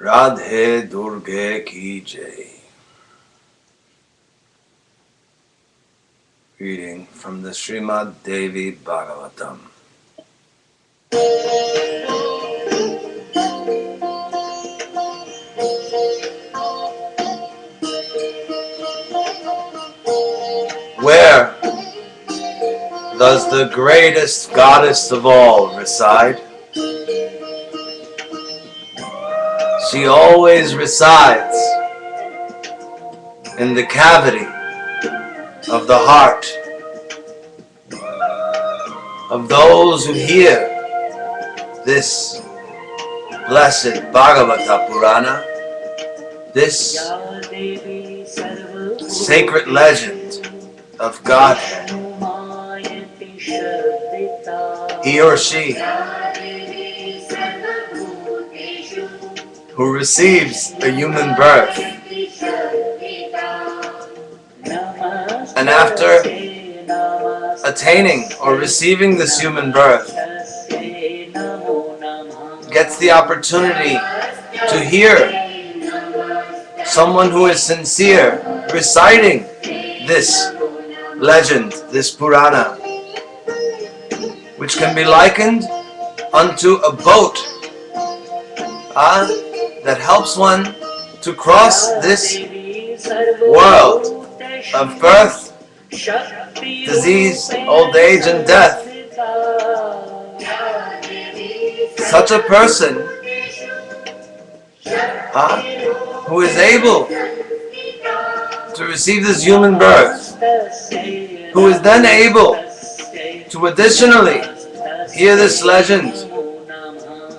Radhe Durge Ki Jai. Reading from the Srimad Devi Bhagavatam. Where does the greatest goddess of all reside? She always resides in the cavity of the heart of those who hear this blessed Bhagavata Purana, this sacred legend of Godhead. He or she who receives a human birth, and after attaining or receiving this human birth, gets the opportunity to hear someone who is sincere reciting this legend, this Purana, which can be likened unto a boat that helps one to cross this world of birth, disease, old age, and death. Such a person who is able to receive this human birth, who is then able to additionally hear this legend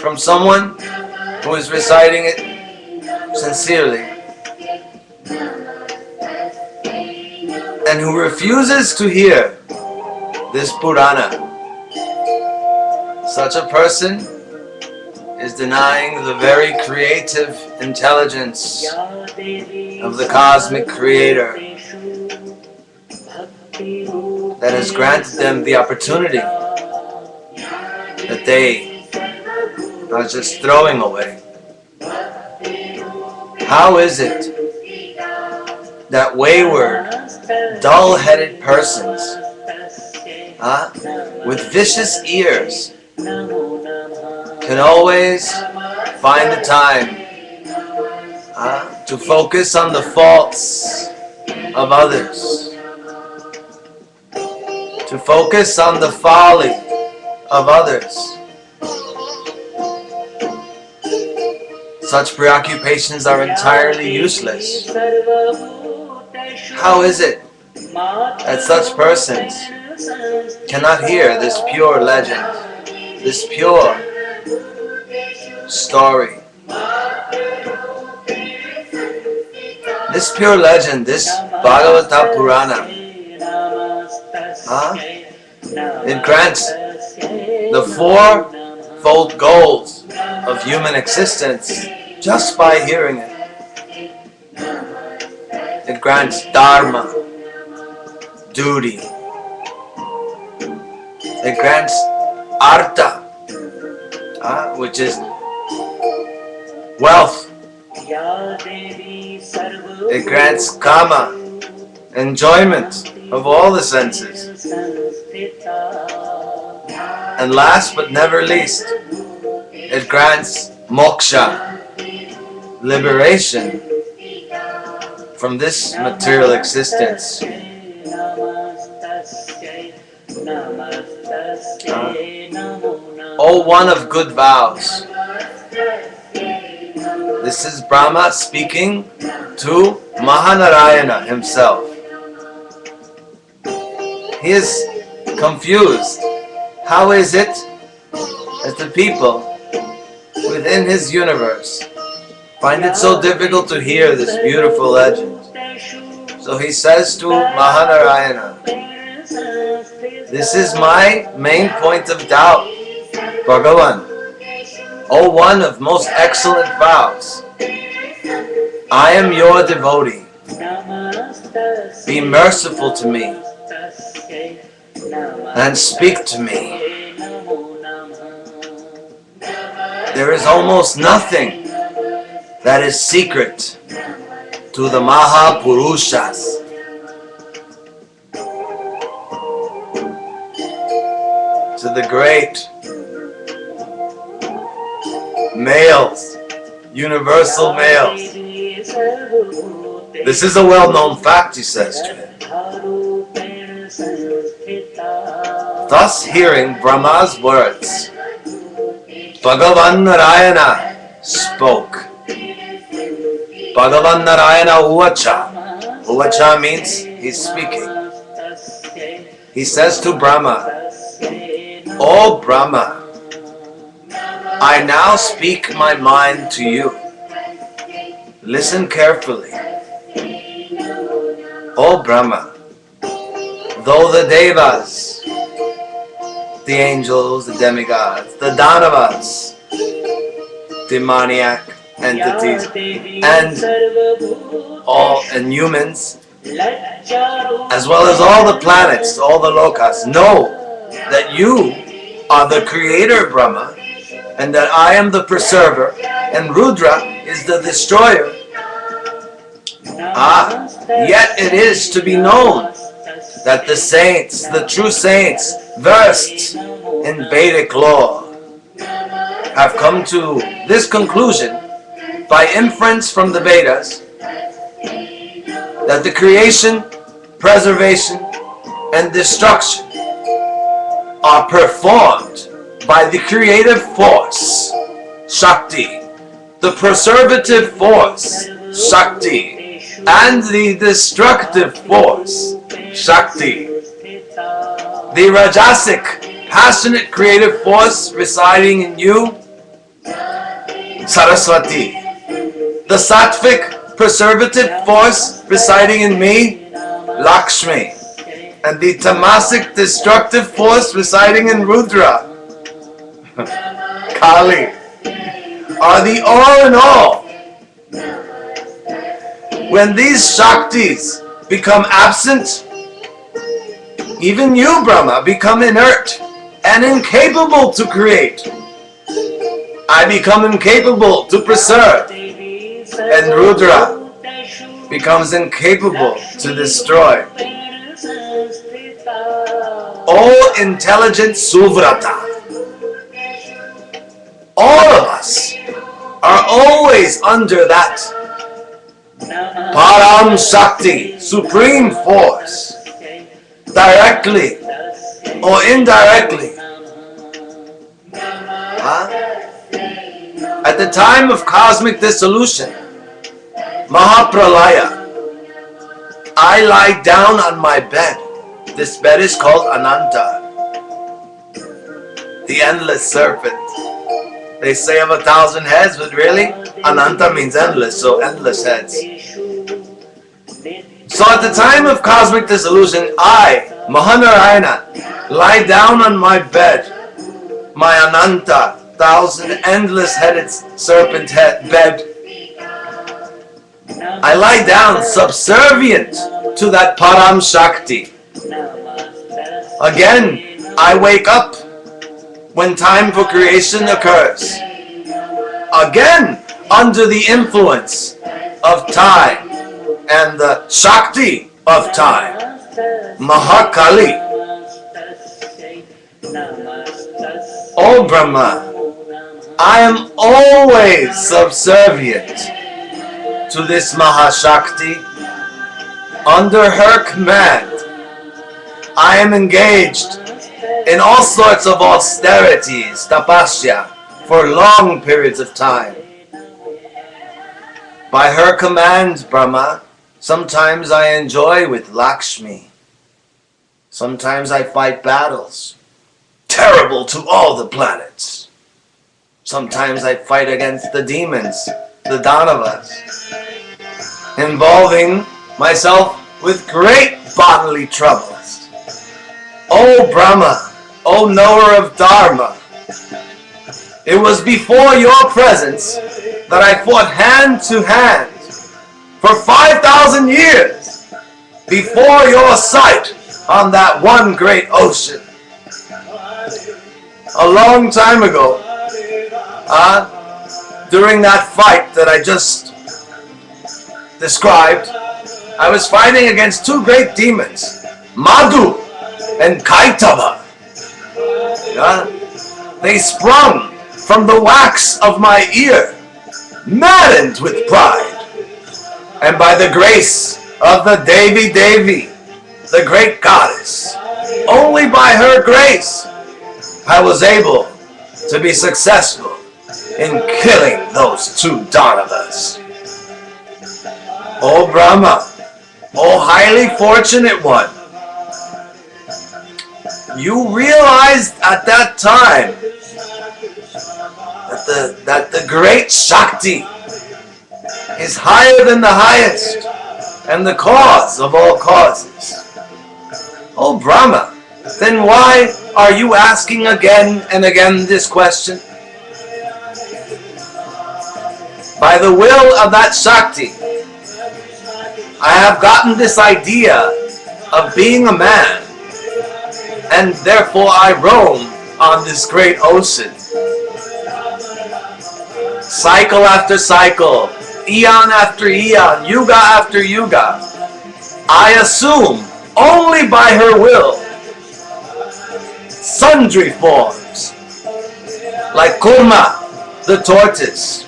from someone who is reciting it sincerely, and who refuses to hear this Purana. Such a person is denying the very creative intelligence of the cosmic creator that has granted them the opportunity that they are just throwing away. How is it that wayward, dull-headed persons with vicious ears can always find the time to focus on the faults of others, to focus on the folly of others? Such preoccupations are entirely useless. How is it that such persons cannot hear this pure legend, this pure story? This pure legend, this Bhagavata Purana, it grants the fourfold goals of human existence just by hearing it. It grants dharma, duty. It grants artha, which is wealth. It grants kama, enjoyment of all the senses. And last but never least, it grants moksha, liberation from this material existence. O one of good vows. This is Brahma speaking to Maha-Narayana himself. He is confused. How is it that the people within his universe find it so difficult to hear this beautiful legend? So he says to Maha-Narayana, this is my main point of doubt, Bhagavan. O one of most excellent vows, I am your devotee. Be merciful to me and speak to me. There is almost nothing that is secret to the Mahapurushas. To the great males, universal males. This is a well-known fact, he says to him. Thus hearing Brahma's words, Bhagavan Narayana spoke. Bhagavan Narayana Uvacha. Uvacha means he's speaking. He says to Brahma, O Brahma, I now speak my mind to you. Listen carefully. O Brahma, though the Devas, the angels, the demigods, the Danavas, demoniac entities, and humans, as well as all the planets, all the lokas, know that you are the creator, Brahma, and that I am the preserver, and Rudra is the destroyer. Yet it is to be known that the saints, the true saints, versed in Vedic law, have come to this conclusion by inference from the Vedas, that the creation, preservation, and destruction are performed by the creative force, Shakti, the preservative force, Shakti, and the destructive force, Shakti. The Rajasic, passionate creative force residing in you, Saraswati. The Sattvic, preservative force residing in me, Lakshmi. And the Tamasic, destructive force residing in Rudra, Kali, are the all in all. When these Shaktis become absent, even you, Brahma, become inert and incapable to create. I become incapable to preserve, and Rudra becomes incapable to destroy. O intelligent Suvrata, all of us are always under that Parama-Shakti, supreme force, directly or indirectly. At the time of cosmic dissolution, Mahapralaya, I lie down on my bed. This bed is called Ananta, the endless serpent. They say of 1,000 heads, but really, Ananta means endless, so endless heads. So at the time of cosmic dissolution, I, Maha-Narayana, lie down on my bed, my Ananta, 1,000 endless-headed serpent bed. I lie down subservient to that Param-Shakti. Again, I wake up when time for creation occurs. Again, under the influence of time and the Shakti of time, Mahakali. O Brahma, I am always subservient to this Mahashakti. Under her command, I am engaged in all sorts of austerities, tapasya, for long periods of time. By her command, Brahma, sometimes I enjoy with Lakshmi. Sometimes I fight battles, terrible to all the planets. Sometimes I fight against the demons, the Danavas, involving myself with great bodily troubles. O Brahma, O knower of Dharma, it was before your presence that I fought hand to hand for 5,000 years before your sight on that one great ocean. A long time ago, during that fight that I just described, I was fighting against two great demons, Madhu and Kaitava. Yeah? They sprung from the wax of my ear, maddened with pride. And by the grace of the Devi, the great goddess, only by her grace, I was able to be successful in killing those two Danavas. O Brahma, O highly fortunate one, you realized at that time that the great Shakti is higher than the highest and the cause of all causes. O Brahma, then why are you asking again and again this question? By the will of that Shakti, I have gotten this idea of being a man, and therefore I roam on this great ocean. Cycle after cycle, eon after eon, yuga after yuga, I assume only by her will sundry forms, like Kurma, the tortoise,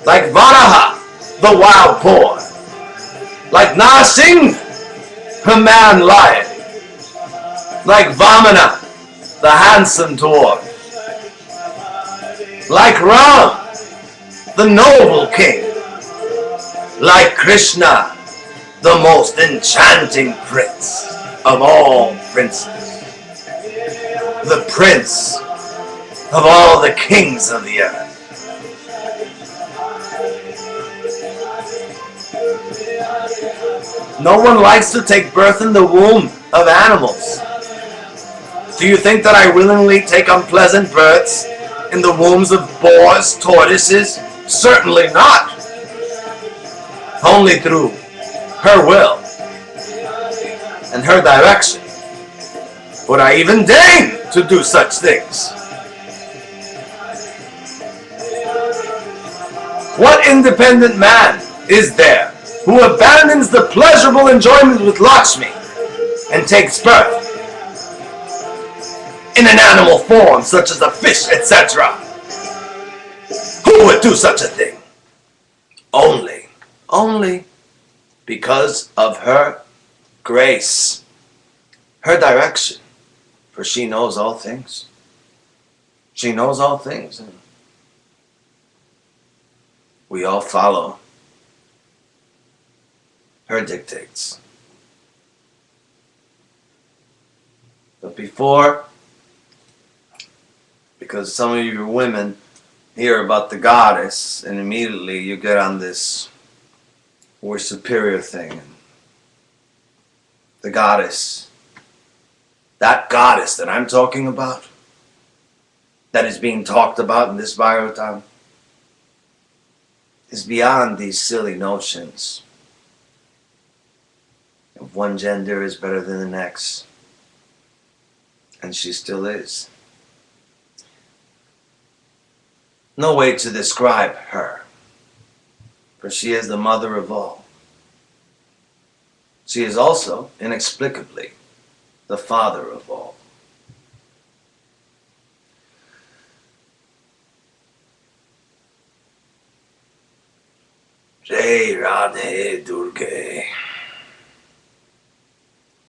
like Varaha, the wild boar, like Narsingh, the man lion, like Vamana, the handsome dwarf, like Ram, the noble king, like Krishna, the most enchanting prince of all princes, the prince of all the kings of the earth. No one likes to take birth in the womb of animals. Do you think that I willingly take unpleasant births in the wombs of boars, tortoises? Certainly not. Only through her will and her direction would I even deign to do such things. What independent man is there who abandons the pleasurable enjoyment with Lakshmi and takes birth in an animal form such as a fish, etc.? Who would do such a thing? Only because of her grace, her direction, for she knows all things. She knows all things, and we all follow her dictates. But before, because some of you women hear about the goddess and immediately you get on this we're superior thing. The goddess, that goddess that I'm talking about, that is being talked about in this Bhagavatam, is beyond these silly notions of one gender is better than the next. And she still is. No way to describe her, for she is the mother of all. She is also, inexplicably, the father of all. Jai Radhe Durga.